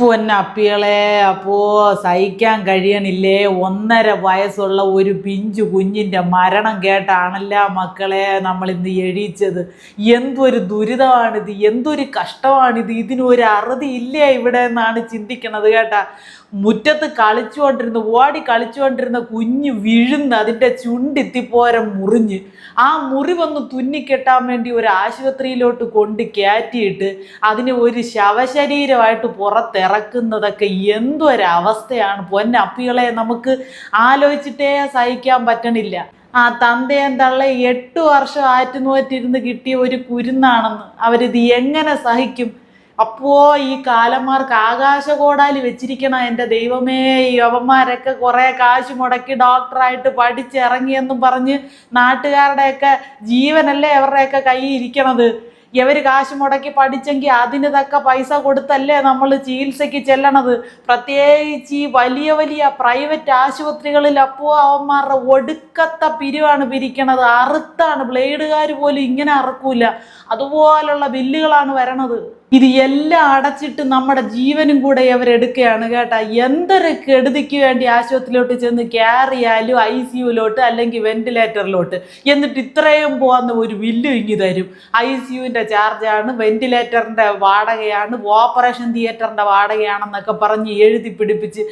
പൊന്നപ്പികളെ, അപ്പോ സഹിക്കാൻ കഴിയണില്ലേ? 1.5 വയസ്സുള്ള ഒരു പിഞ്ചു കുഞ്ഞിൻ്റെ മരണം കേട്ടാണല്ല മക്കളെ നമ്മൾ ഇന്ന് എഴീച്ചത്. എന്തൊരു ദുരിതമാണിത്, എന്തൊരു കഷ്ടമാണിത്. ഇതിനൊരു അറുതി ഇല്ലേ ഇവിടെ എന്നാണ് ചിന്തിക്കണത് കേട്ടാ. മുറ്റത്ത് ഓടി കളിച്ചുകൊണ്ടിരുന്ന കുഞ്ഞ് വിഴുന്ന് അതിൻ്റെ ചുണ്ടിത്തിപ്പോരം മുറിഞ്ഞ് ആ മുറിവൊന്ന് തുന്നിക്കെട്ടാൻ വേണ്ടി ഒരു ആശുപത്രിയിലോട്ട് കൊണ്ട് കയറ്റിയിട്ട് അതിനെ ഒരു ശവശരീരമായിട്ട് പുറത്തിറക്കുന്നതൊക്കെ എന്തൊരവസ്ഥയാണ് പൊന്നപ്പികളെ. നമുക്ക് ആലോചിച്ചിട്ടേ സഹിക്കാൻ പറ്റണില്ല. ആ തന്തയും തള്ള 8 വർഷം ആറ്റുനോറ്റിരുന്ന് കിട്ടിയ ഒരു കുരുന്നാണെന്ന് അവരിത് എങ്ങനെ സഹിക്കും? അപ്പോ ഈ കാലന്മാർക്ക് ആകാശകോടാലി വെച്ചിരിക്കണം. എൻ്റെ ദൈവമേ, ഈ യവന്മാരൊക്കെ കുറെ കാശ് മുടക്കി ഡോക്ടറായിട്ട് പഠിച്ചിറങ്ങിയെന്നും പറഞ്ഞ് നാട്ടുകാരുടെയൊക്കെ ജീവനല്ലേ അവരുടെയൊക്കെ കയ്യിൽ ഇരിക്കണത്. ഇവർ കാശ് മുടക്കി പഠിച്ചെങ്കിൽ അതിന് തക്ക പൈസ കൊടുത്തല്ലേ നമ്മൾ ചികിത്സയ്ക്ക് ചെല്ലണത്. പ്രത്യേകിച്ച് ഈ വലിയ വലിയ പ്രൈവറ്റ് ആശുപത്രികളിൽ അപ്പോൾ അവന്മാരുടെ ഒടുക്കത്തെ പിരിവാണ് പിരിക്കണത്. അറുത്താണ്, ബ്ലേഡുകാർ പോലും ഇങ്ങനെ അറക്കൂല, അതുപോലുള്ള ബില്ലുകളാണ് വരണത്. ഇത് എല്ലാം അടച്ചിട്ട് നമ്മുടെ ജീവനും കൂടെ അവരെടുക്കുകയാണ് കേട്ടാ. എന്തൊരു കെടുതിക്ക് വേണ്ടി ആശുപത്രിയിലോട്ട് ചെന്ന് കയറിയാലും ICUലോട്ട് അല്ലെങ്കിൽ വെന്റിലേറ്ററിലോട്ട്, എന്നിട്ട് ഇത്രയും പോകുന്ന ഒരു ബില്ല് ഇങ്ങി തരും. ICUവിൻ്റെ ചാർജാണ്, വെന്റിലേറ്ററിൻ്റെ വാടകയാണ്, ഓപ്പറേഷൻ തിയേറ്ററിൻ്റെ വാടകയാണെന്നൊക്കെ പറഞ്ഞ് എഴുതി പിടിപ്പിച്ച്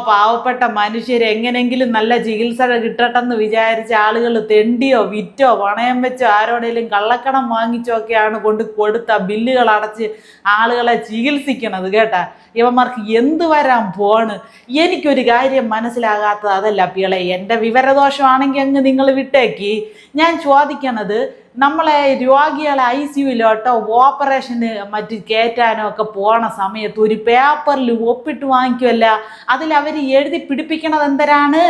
പാവപ്പെട്ട മനുഷ്യരെ എങ്ങനെങ്കിലും നല്ല ചികിത്സ കിട്ടട്ടെന്ന് വിചാരിച്ച ആളുകൾ തെണ്ടിയോ വിറ്റോ പണയം വെച്ചോ ആരോടെങ്കിലും കള്ളക്കടം വാങ്ങിച്ചോ ഒക്കെയാണ് കൊണ്ട് കൊടുത്ത ബില്ലുകൾ അടച്ച് ആളുകളെ ചികിത്സിക്കണത് കേട്ടാ. ഇവന്മാർക്ക് എന്ത് വരാൻ പോണ്? എനിക്കൊരു കാര്യം മനസ്സിലാകാത്തത് അതല്ല പികളെ, എൻ്റെ വിവരദോഷമാണെങ്കിൽ അങ്ങ് നിങ്ങൾ വിട്ടേക്ക്. ഞാൻ ചോദിക്കണത്, നമ്മളെ രോഗികളെ ICUലോട്ടോ ഓപ്പറേഷന് മറ്റ് കയറ്റാനോ ഒക്കെ പോണ സമയത്ത് ഒരു പേപ്പറിൽ ഒപ്പിട്ട് വാങ്ങിക്കുമല്ല, അതിലവർ എഴുതി പിടിപ്പിക്കണത് എന്തരാണ്?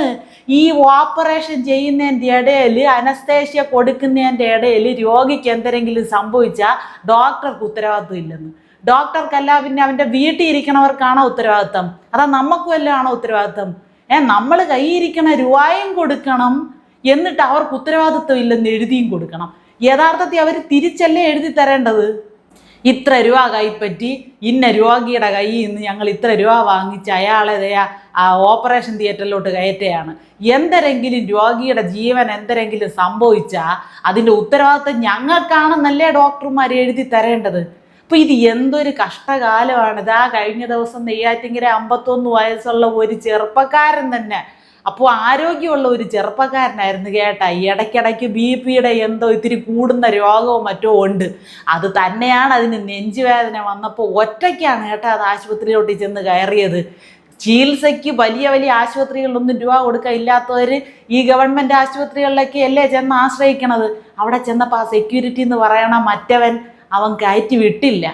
ഈ ഓപ്പറേഷൻ ചെയ്യുന്നതിൻ്റെ ഇടയിൽ, അനസ്തേഷ്യ കൊടുക്കുന്നതിൻ്റെ ഇടയിൽ രോഗിക്ക് എന്തെങ്കിലും സംഭവിച്ചാൽ ഡോക്ടർക്ക് ഉത്തരവാദിത്വം ഇല്ലെന്ന്. ഡോക്ടർക്കല്ല, പിന്നെ അവൻ്റെ വീട്ടിൽ ഇരിക്കണവർക്കാണോ ഉത്തരവാദിത്തം? അതാ നമുക്കും എല്ലാം ആണോ ഉത്തരവാദിത്തം? നമ്മൾ കയ്യിരിക്കണ രൂപയും കൊടുക്കണം, എന്നിട്ട് അവർക്ക് ഉത്തരവാദിത്വം ഇല്ലെന്ന് എഴുതിയും കൊടുക്കണം. യഥാർത്ഥത്തിൽ അവർ തിരിച്ചല്ലേ എഴുതി തരേണ്ടത്? ഇത്ര രൂപ കൈപ്പറ്റി ഇന്ന രോഗിയുടെ കയ്യിൽ നിന്ന് ഞങ്ങൾ ഇത്ര രൂപ വാങ്ങിച്ച് അയാളെ ഓപ്പറേഷൻ തിയേറ്ററിലോട്ട് കയറ്റുകയാണ്. എന്തെങ്കിലും രോഗിയുടെ ജീവൻ എന്തെങ്കിലും സംഭവിച്ചാൽ അതിൻ്റെ ഉത്തരവാദിത്വം ഞങ്ങൾക്കാണെന്നല്ലേ ഡോക്ടർമാർ എഴുതി തരേണ്ടത്? അപ്പോൾ ഇത് എന്തൊരു കഷ്ടകാലമാണ്. ഇതാ കഴിഞ്ഞ ദിവസം നെയ്യാറ്റിങ്കര 51 വയസ്സുള്ള ഒരു ചെറുപ്പക്കാരൻ തന്നെ, അപ്പോൾ ആരോഗ്യമുള്ള ഒരു ചെറുപ്പക്കാരനായിരുന്നു കേട്ടാ. ഇടയ്ക്കിടയ്ക്ക് BP-യുടെ എന്തോ ഇത്തിരി കൂടുന്ന രോഗവും മറ്റോ ഉണ്ട്. അത് തന്നെയാണ് അതിന് നെഞ്ചുവേദന വന്നപ്പോൾ ഒറ്റയ്ക്കാണ് കേട്ടാ അത് ആശുപത്രിയിലോട്ട് ചെന്ന് കയറിയത്. ചികിത്സയ്ക്ക് വലിയ വലിയ ആശുപത്രികളിലൊന്നും രൂപ കൊടുക്കാൻ ഇല്ലാത്തവർ ഈ ഗവൺമെൻറ് ആശുപത്രികളിലൊക്കെ അല്ലേ ചെന്ന് ആശ്രയിക്കണത്. അവിടെ ചെന്നപ്പോൾ ആ സെക്യൂരിറ്റി എന്ന് പറയണ മറ്റവൻ അവൻ കയറ്റി വിട്ടില്ല.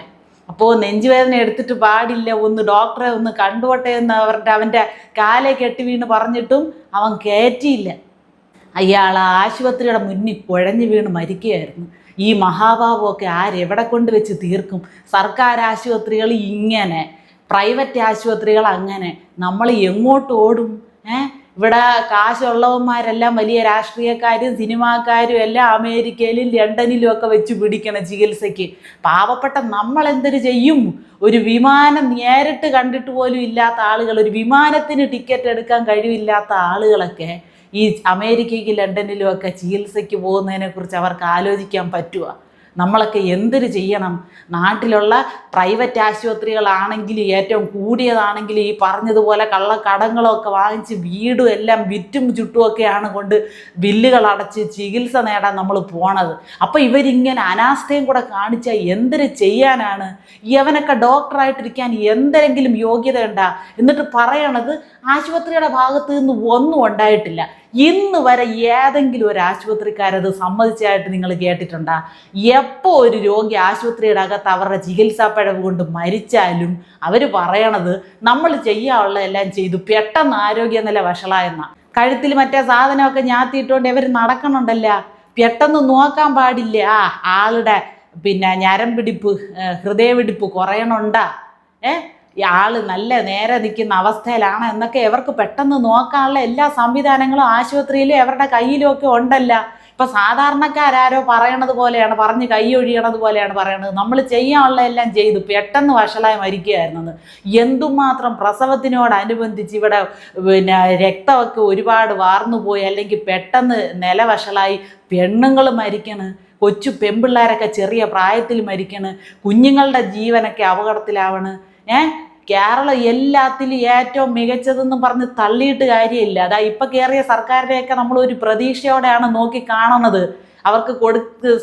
അപ്പോൾ നെഞ്ചുവേദന എടുത്തിട്ട് പാടില്ല, ഒന്ന് ഡോക്ടറെ ഒന്ന് കണ്ടുപോട്ടെ എന്ന് അവൻ്റെ കാലെ കെട്ടി വീണ് പറഞ്ഞിട്ടും അവൻ കയറ്റിയില്ല. അയാൾ ആശുപത്രിയുടെ മുന്നിൽ കുഴഞ്ഞു വീണ് മരിക്കുകയായിരുന്നു. ഈ മഹാഭാവമൊക്കെ ആരെവിടെ കൊണ്ട് വെച്ച് തീർക്കും? സർക്കാർ ആശുപത്രികൾ ഇങ്ങനെ, പ്രൈവറ്റ് ആശുപത്രികൾ അങ്ങനെ. നമ്മൾ എങ്ങോട്ട് ഓടും? ഇവിടെ കാശുള്ളവന്മാരെല്ലാം വലിയ രാഷ്ട്രീയക്കാരും സിനിമാക്കാരും എല്ലാം അമേരിക്കയിലും ലണ്ടനിലും ഒക്കെ വെച്ച് പിടിക്കണം ചികിത്സയ്ക്ക്. പാവപ്പെട്ട നമ്മൾ എന്തൊരു ചെയ്യും? ഒരു വിമാനം നേരിട്ട് കണ്ടിട്ട് പോലും ഇല്ലാത്ത ആളുകൾ, ഒരു വിമാനത്തിന് ടിക്കറ്റ് എടുക്കാൻ കഴിവില്ലാത്ത ആളുകളൊക്കെ ഈ അമേരിക്കയ്ക്ക് ലണ്ടനിലും ഒക്കെ ചികിത്സയ്ക്ക് പോകുന്നതിനെക്കുറിച്ച് അവർക്ക് ആലോചിക്കാൻ പറ്റുമോ? നമ്മളൊക്കെ എന്തൊരു ചെയ്യണം? നാട്ടിലുള്ള പ്രൈവറ്റ് ആശുപത്രികളാണെങ്കിൽ ഏറ്റവും കൂടിയതാണെങ്കിൽ ഈ പറഞ്ഞതുപോലെ കള്ളക്കടങ്ങളൊക്കെ വാങ്ങിച്ച് വീടും എല്ലാം വിറ്റും ചുട്ടുമൊക്കെയാണ് കൊണ്ട് ബില്ലുകൾ അടച്ച് ചികിത്സ നേടാൻ നമ്മൾ പോണത്. അപ്പോൾ ഇവരിങ്ങനെ അനാസ്ഥയും കൂടെ കാണിച്ചാൽ എന്തൊരു ചെയ്യാനാണ്? ഇവനൊക്കെ ഡോക്ടറായിട്ടിരിക്കാൻ എന്തെങ്കിലും യോഗ്യത ഉണ്ടാ? എന്നിട്ട് പറയണത് ആശുപത്രിയുടെ ഭാഗത്ത് നിന്ന് ഒന്നും ഉണ്ടായിട്ടില്ല. ഇന്ന് വരെ ഏതെങ്കിലും ഒരു ആശുപത്രിക്കാരത് സമ്മതിച്ചായിട്ട് നിങ്ങൾ കേട്ടിട്ടുണ്ടാ? എപ്പോൾ ഒരു രോഗി ആശുപത്രിയുടെ അകത്ത് അവരുടെ ചികിത്സാ പിഴവ് കൊണ്ട് മരിച്ചാലും അവർ പറയണത് നമ്മൾ ചെയ്യാനുള്ള എല്ലാം ചെയ്തു, പെട്ടെന്ന് ആരോഗ്യനില വഷളായെന്ന. കഴുത്തിൽ മറ്റേ സാധനമൊക്കെ ഞാത്തിയിട്ടുകൊണ്ട് ഇവർ നടക്കണുണ്ടല്ല, പെട്ടെന്ന് നോക്കാൻ പാടില്ല. ആളുടെ ഞരമ്പിടിപ്പ്, ഹൃദയമിടിപ്പ് കുറയണുണ്ടാ, ആള് നല്ല നേരെ നിൽക്കുന്ന അവസ്ഥയിലാണ് എന്നൊക്കെ ഇവർക്ക് പെട്ടെന്ന് നോക്കാനുള്ള എല്ലാ സംവിധാനങ്ങളും ആശുപത്രിയിലും അവരുടെ കയ്യിലും ഒക്കെ ഉണ്ടല്ല. ഇപ്പം സാധാരണക്കാരോ പറയണത് പോലെയാണ്, പറഞ്ഞ് കൈയൊഴിയണത് പോലെയാണ് പറയണത്. നമ്മൾ ചെയ്യാനുള്ള എല്ലാം ചെയ്തു പെട്ടെന്ന് വഷളായി മരിക്കുകയായിരുന്നത്. എന്തുമാത്രം പ്രസവത്തിനോടനുബന്ധിച്ച് ഇവിടെ പിന്നെ രക്തമൊക്കെ ഒരുപാട് വാർന്നുപോയി, അല്ലെങ്കിൽ പെട്ടെന്ന് നിലവഷളായി പെണ്ണുങ്ങൾ മരിക്കണ്, കൊച്ചു പെൺപിള്ളേരൊക്കെ ചെറിയ പ്രായത്തിൽ മരിക്കണ്, കുഞ്ഞുങ്ങളുടെ ജീവനൊക്കെ അപകടത്തിലാവണ്. കേരളം എല്ലാത്തിലും ഏറ്റവും മികച്ചതെന്ന് പറഞ്ഞ് തള്ളിയിട്ട് കാര്യമില്ല. അതാ ഇപ്പം കയറിയ സർക്കാരിനെയൊക്കെ നമ്മൾ ഒരു പ്രതീക്ഷയോടെയാണ് നോക്കി കാണുന്നത്. അവർക്ക്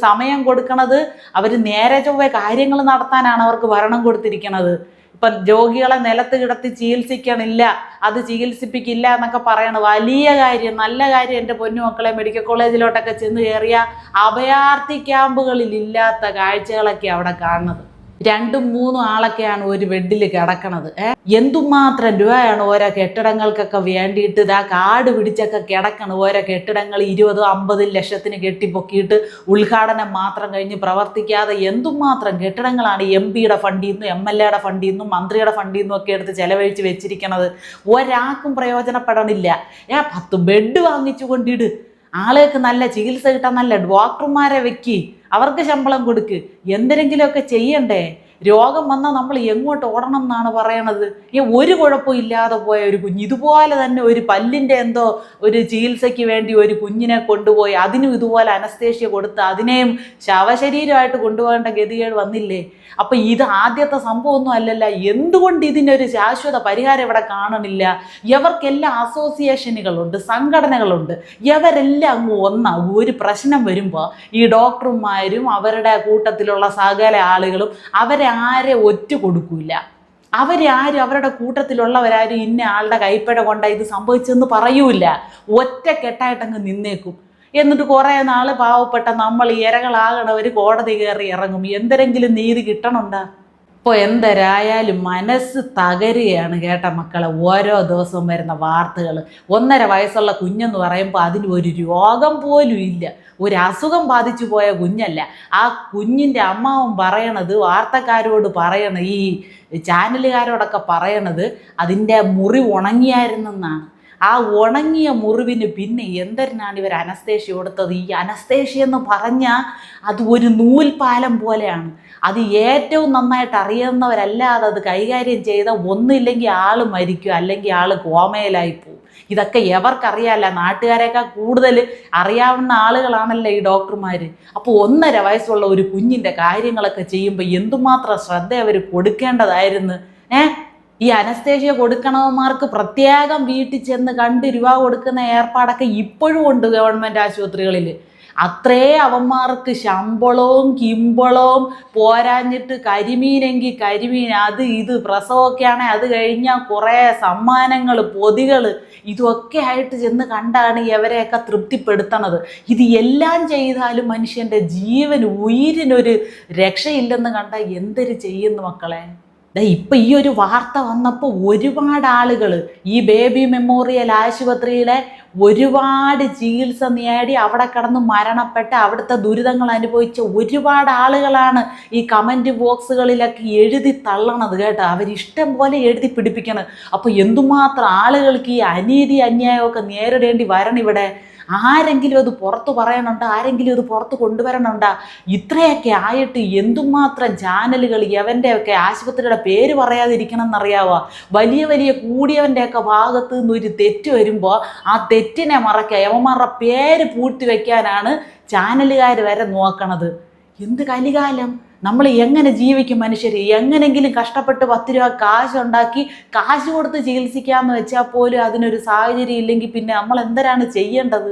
സമയം കൊടുക്കണത്, അവർ നേരെ ചൊവ്വേ കാര്യങ്ങൾ നടത്താനാണ് അവർക്ക് ഭരണം കൊടുത്തിരിക്കണത്. ഇപ്പം രോഗികളെ നിലത്ത് കിടത്തി ചികിത്സിക്കണില്ല, അത് ചികിത്സിപ്പിക്കില്ല എന്നൊക്കെ പറയണത് വലിയ കാര്യം, നല്ല കാര്യം. എൻ്റെ പൊന്നുമക്കളെ, മെഡിക്കൽ കോളേജിലോട്ടൊക്കെ ചെന്ന് കയറിയ അഭയാർത്ഥി ക്യാമ്പുകളിൽ ഇല്ലാത്ത കാഴ്ചകളൊക്കെ അവിടെ കാണുന്നത്. 2-3 ആളൊക്കെയാണ് ഒരു ബെഡിൽ കിടക്കണത്. എന്തുമാത്രം രൂപയാണ് ഓരോ കെട്ടിടങ്ങൾക്കൊക്കെ വേണ്ടിയിട്ട് ഇതാ കാട് പിടിച്ചൊക്കെ കിടക്കണം. ഓരോ കെട്ടിടങ്ങൾ 20-50 ലക്ഷത്തിന് കെട്ടിപ്പൊക്കിയിട്ട് ഉദ്ഘാടനം മാത്രം കഴിഞ്ഞ് പ്രവർത്തിക്കാതെ എന്തുമാത്രം കെട്ടിടങ്ങളാണ് MP-യുടെ ഫണ്ടിൽ നിന്നും MLA-യുടെ ഫണ്ടിൽ നിന്നും മന്ത്രിയുടെ ഫണ്ടിൽ നിന്നും ഒക്കെ എടുത്ത് ചെലവഴിച്ച് വെച്ചിരിക്കണത്. ഒരാൾക്കും പ്രയോജനപ്പെടണില്ല. 10 ബെഡ് വാങ്ങിച്ചു കൊണ്ടിട്, ആളുകൾക്ക് നല്ല ചികിത്സ കിട്ടാൻ നല്ല ഡോക്ടർമാരെ വെക്കി, അവർക്ക് ശമ്പളം കൊടുക്ക്, എന്തെങ്കിലുമൊക്കെ ചെയ്യണ്ടേ? രോഗം വന്നാൽ നമ്മൾ എങ്ങോട്ട് ഓടണം എന്നാണ് പറയണത്. ഒരു കുഴപ്പവും ഇല്ലാതെ പോയ ഒരു കുഞ്ഞ്, ഇതുപോലെ തന്നെ ഒരു പല്ലിൻ്റെ എന്തോ ഒരു ചികിത്സയ്ക്ക് വേണ്ടി ഒരു കുഞ്ഞിനെ കൊണ്ടുപോയി അതിനും ഇതുപോലെ അനസ്തേഷ്യ കൊടുത്ത് അതിനെയും ശവശരീരമായിട്ട് കൊണ്ടുപോകേണ്ട ഗതികേട് വന്നില്ലേ? അപ്പം ഇത് ആദ്യത്തെ സംഭവമൊന്നും അല്ലല്ല. എന്തുകൊണ്ട് ഇതിനൊരു ശാശ്വത പരിഹാരം ഇവിടെ കാണണില്ല? ഇവർക്കെല്ലാം അസോസിയേഷനുകളുണ്ട്, സംഘടനകളുണ്ട്, ഇവരെല്ലാം അങ്ങ് ഒന്നാകും. ഒരു പ്രശ്നം വരുമ്പോൾ ഈ ഡോക്ടർമാരും അവരുടെ കൂട്ടത്തിലുള്ള സകല ആളുകളും ആരെ ഒറ്റ കൊടുക്കൂല. അവരാരും അവരുടെ കൂട്ടത്തിലുള്ളവരാരും ഇന്ന ആളുടെ കൈപ്പഴ കൊണ്ട ഇത് സംഭവിച്ചെന്ന് പറയൂല. ഒറ്റക്കെട്ടായിട്ടങ്ങ് നിന്നേക്കും. എന്നിട്ട് കുറേ നാൾ പാവപ്പെട്ട നമ്മൾ ഇരകളാകണവർ കോടതി കയറി ഇറങ്ങും. എന്തെങ്കിലും നീതി കിട്ടണുണ്ടാ? ഇപ്പോൾ എന്തരായാലും മനസ്സ് തകരുകയാണ് കേട്ട മക്കളെ. ഓരോ ദിവസവും വരുന്ന വാർത്തകൾ. 1.5 വയസ്സുള്ള കുഞ്ഞെന്ന് പറയുമ്പോൾ അതിന് ഒരു രോഗം പോലും ഇല്ല, ഒരു അസുഖം ബാധിച്ചു പോയ കുഞ്ഞല്ല. ആ കുഞ്ഞിൻ്റെ അമ്മാവൻ പറയണത്, വാർത്തക്കാരോട് പറയണത്, ഈ ചാനലുകാരോടൊക്കെ പറയണത് അതിൻ്റെ മുറി ഉണങ്ങിയായിരുന്നെന്നാണ്. ആ ഉണങ്ങിയ മുറിവിന് പിന്നെ എന്തിനാണ് ഇവർ അനസ്തേഷ്യ കൊടുത്തത്? ഈ അനസ്തേഷ്യ എന്ന് പറഞ്ഞാൽ അത് ഒരു നൂൽപാലം പോലെയാണ്. അത് ഏറ്റവും നന്നായിട്ട് അറിയുന്നവരല്ലാതെ അത് കൈകാര്യം ചെയ്ത ഒന്നില്ലെങ്കിൽ ആൾ മരിക്കും, അല്ലെങ്കിൽ ആൾ കോമയിലായി പോകും. ഇതൊക്കെ എവർക്കറിയാമല്ല, നാട്ടുകാരെക്കാൾ കൂടുതൽ അറിയാവുന്ന ആളുകളാണല്ലോ ഈ ഡോക്ടർമാർ. അപ്പോൾ 1.5 വയസ്സുള്ള ഒരു കുഞ്ഞിൻ്റെ കാര്യങ്ങളൊക്കെ ചെയ്യുമ്പോൾ എന്തുമാത്രം ശ്രദ്ധ അവർ കൊടുക്കേണ്ടതായിരുന്നു. ഈ അനസ്തേഷ്യ കൊടുക്കണവന്മാർക്ക് പ്രത്യേകം വീട്ടിൽ ചെന്ന് കണ്ട് രൂപ കൊടുക്കുന്ന ഏർപ്പാടൊക്കെ ഇപ്പോഴും ഉണ്ട് ഗവൺമെൻറ് ആശുപത്രികളിൽ. അത്രേ അവന്മാർക്ക് ശമ്പളവും കിമ്പളവും പോരാഞ്ഞിട്ട് കരിമീനെങ്കിൽ കരിമീൻ, അത് ഇത് പ്രസവമൊക്കെയാണെങ്കിൽ അത് കഴിഞ്ഞാൽ കുറേ സമ്മാനങ്ങൾ, പൊതികൾ, ഇതൊക്കെ ആയിട്ട് ചെന്ന് കണ്ടാണ് ഇവരെയൊക്കെ തൃപ്തിപ്പെടുത്തണത്. ഇത് എല്ലാം ചെയ്താലും മനുഷ്യൻ്റെ ഉയിരിനൊരു രക്ഷയില്ലെന്ന് കണ്ടാൽ എന്തൊരു ചെയ്യുന്നു മക്കളെ? ഇപ്പം ഈ ഒരു വാർത്ത വന്നപ്പോൾ ഒരുപാട് ആളുകൾ ഈ ബേബി മെമ്മോറിയൽ ആശുപത്രിയിലെ ഒരുപാട് ചികിത്സ നേടി അവിടെ കിടന്ന് മരണപ്പെട്ട് അവിടുത്തെ ദുരിതങ്ങൾ അനുഭവിച്ച ഒരുപാട് ആളുകളാണ് ഈ കമൻറ്റ് ബോക്സുകളിലൊക്കെ എഴുതി തള്ളണത് കേട്ടോ. അവരിഷ്ടം പോലെ എഴുതി പിടിപ്പിക്കണം. അപ്പോൾ എന്തുമാത്രം ആളുകൾക്ക് ഈ അനീതി അന്യായമൊക്കെ നേരിടേണ്ടി വരണം ഇവിടെ. ആരെങ്കിലും അത് പുറത്ത് പറയണുണ്ടോ? ആരെങ്കിലും ഇത് പുറത്ത് കൊണ്ടുവരണുണ്ടോ? ഇത്രയൊക്കെ ആയിട്ട് എന്തുമാത്രം ചാനലുകൾ യവൻ്റെയൊക്കെ ആശുപത്രിയുടെ പേര് പറയാതിരിക്കണം എന്നറിയാവോ? വലിയ വലിയ കൂടിയവൻ്റെയൊക്കെ ഭാഗത്ത് നിന്ന് ഒരു തെറ്റ് വരുമ്പോൾ ആ തെറ്റിനെ മറയ്ക്കുക, യവന്മാരുടെ പേര് പൂഴ്ത്തി വയ്ക്കാനാണ് ചാനലുകാർ വരെ നോക്കണത്. എന്ത് കലികാലം! നമ്മൾ എങ്ങനെ ജീവിക്കും മനുഷ്യർ? എങ്ങനെങ്കിലും കഷ്ടപ്പെട്ട് 10 രൂപ കാശുണ്ടാക്കി കാശ് കൊടുത്ത് ചികിത്സിക്കാമെന്ന് വെച്ചാൽ പോലും അതിനൊരു സാഹചര്യം ഇല്ലെങ്കിൽ പിന്നെ നമ്മൾ എന്തരാണ് ചെയ്യേണ്ടത്?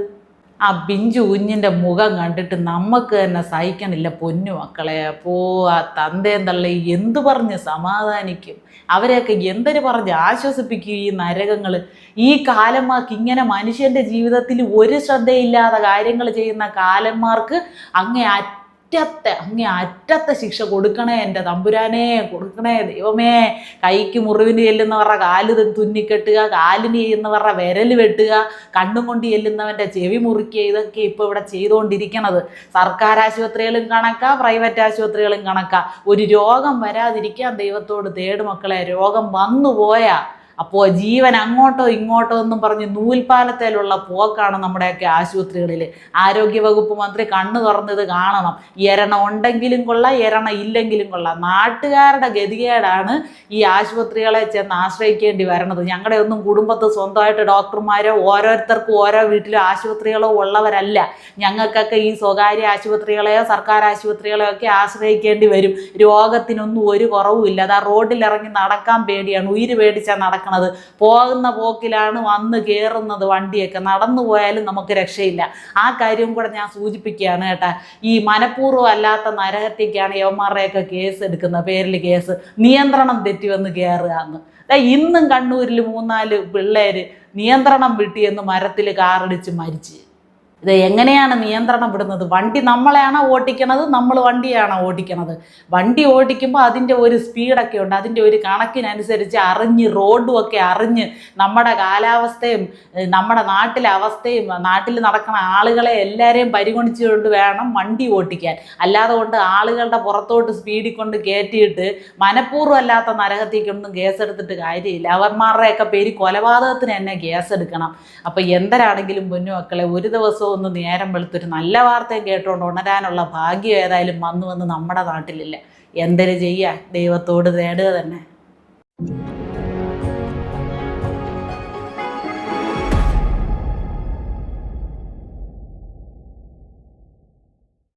ആ പിഞ്ചു കുഞ്ഞിൻ്റെ മുഖം കണ്ടിട്ട് നമുക്ക് തന്നെ സഹിക്കണില്ല പൊന്നു മക്കളെ. അപ്പോൾ ആ തന്തയും തള്ളയും എന്തു പറഞ്ഞ് സമാധാനിക്കും? അവരെയൊക്കെ എന്തൊരു പറഞ്ഞ് ആശ്വസിപ്പിക്കും? ഈ നരകങ്ങൾ ഈ കാലന്മാർക്ക്, ഇങ്ങനെ മനുഷ്യൻ്റെ ജീവിതത്തിൽ ഒരു ശ്രദ്ധയില്ലാതെ കാര്യങ്ങൾ ചെയ്യുന്ന കാലന്മാർക്ക് അങ്ങേ അറ്റത്തെ ശിക്ഷ കൊടുക്കണേ എൻ്റെ തമ്പുരാനെ, കൊടുക്കണേ ദൈവമേ. കൈക്ക് മുറിവിന് ചെല്ലുന്നവരുടെ കാല് തുന്നിക്കെട്ടുക, കാലിന് ചെയ്യുന്നവരുടെ വിരൽ വെട്ടുക, കണ്ണും കൊണ്ട് ചെല്ലുന്നവൻ്റെ ചെവി മുറിക്കുക, ഇതൊക്കെ ഇപ്പോൾ ഇവിടെ ചെയ്തുകൊണ്ടിരിക്കണത്. സർക്കാർ ആശുപത്രികളും കണക്കാ, പ്രൈവറ്റ് ആശുപത്രികളും കണക്കാ. ഒരു രോഗം വരാതിരിക്കാൻ ദൈവത്തോട് തേട് മക്കളെ. രോഗം വന്നു പോയാൽ അപ്പോൾ ജീവൻ അങ്ങോട്ടോ ഇങ്ങോട്ടോ എന്നും പറഞ്ഞ് നൂൽപ്പാലത്തിലുള്ള പോക്കാണ് നമ്മുടെയൊക്കെ ആശുപത്രികളിൽ. ആരോഗ്യവകുപ്പ് മന്ത്രി കണ്ണു തുറന്നത് കാണണം. എരണ ഉണ്ടെങ്കിലും കൊള്ളാം, എരണ ഇല്ലെങ്കിലും കൊള്ളാം. നാട്ടുകാരുടെ ഗതികേടാണ് ഈ ആശുപത്രികളെ ചെന്ന് ആശ്രയിക്കേണ്ടി വരണത്. ഞങ്ങളുടെ ഒന്നും കുടുംബത്ത് സ്വന്തമായിട്ട് ഡോക്ടർമാരോ ഓരോരുത്തർക്കും ഓരോ വീട്ടിലും ആശുപത്രികളോ ഉള്ളവരല്ല. ഞങ്ങൾക്കൊക്കെ ഈ സ്വകാര്യ ആശുപത്രികളെയോ സർക്കാർ ആശുപത്രികളെയോ ഒക്കെ ആശ്രയിക്കേണ്ടി വരും. രോഗത്തിനൊന്നും ഒരു കുറവുമില്ല. അതാ റോഡിലിറങ്ങി നടക്കാൻ പേടിയാണ്, ഉയിര് പേടിച്ചാണ് നടക്കണത്. പോകുന്ന പോക്കിലാണ് വന്ന് കയറുന്നത് വണ്ടിയൊക്കെ. നടന്നു പോയാലും നമുക്ക് രക്ഷയില്ല. ആ കാര്യം കൂടെ ഞാൻ സൂചിപ്പിക്കുകയാണ് കേട്ടാ. ഈ മനഃപൂർവ്വം അല്ലാത്ത നരഹത്യക്കാണ് യവന്മാരുടെയൊക്കെ കേസ് എടുക്കുന്ന പേരിൽ കേസ്. നിയന്ത്രണം തെറ്റി വന്ന് കയറുക എന്ന്. ഇന്നും കണ്ണൂരിൽ 3-4 പിള്ളേര് നിയന്ത്രണം വിട്ടിയെന്ന് മരത്തിൽ കാറടിച്ച് മരിച്ച്. ഇത് എങ്ങനെയാണ് നിയന്ത്രണം വിടുന്നത്? വണ്ടി നമ്മളെയാണോ ഓടിക്കണത്, നമ്മൾ വണ്ടിയാണോ ഓടിക്കണത്? വണ്ടി ഓടിക്കുമ്പോൾ അതിൻ്റെ ഒരു സ്പീഡൊക്കെ ഉണ്ട്, അതിൻ്റെ ഒരു കണക്കിനനുസരിച്ച് അറിഞ്ഞ് റോഡും ഒക്കെ അറിഞ്ഞ് നമ്മുടെ കാലാവസ്ഥയും നമ്മുടെ നാട്ടിലെ അവസ്ഥയും നാട്ടിൽ നടക്കുന്ന ആളുകളെ എല്ലാവരെയും പരിഗണിച്ചുകൊണ്ട് വേണം വണ്ടി ഓടിക്കാൻ. അല്ലാതെ കൊണ്ട് ആളുകളുടെ പുറത്തോട്ട് സ്പീഡിൽ കൊണ്ട് കയറ്റിയിട്ട് മനഃപൂർവ്വം അല്ലാത്ത നരഹത്യക്കൊന്നും കേസെടുത്തിട്ട് കാര്യമില്ല. അവന്മാരുടെയൊക്കെ പേര് കൊലപാതകത്തിന് തന്നെ കേസെടുക്കണം. അപ്പം എന്തരാണെങ്കിലും പൊന്നു മക്കളെ, ഒരു ദിവസവും ഒന്ന് നേരം വെളുത്തൊരു നല്ല വാർത്തയും കേട്ടുകൊണ്ട് ഉണരാനുള്ള ഭാഗ്യം ഏതായാലും വന്നു നമ്മുടെ നാട്ടിലില്ല. എന്തൊരു ചെയ്യുക, ദൈവത്തോട് തേടുക തന്നെ.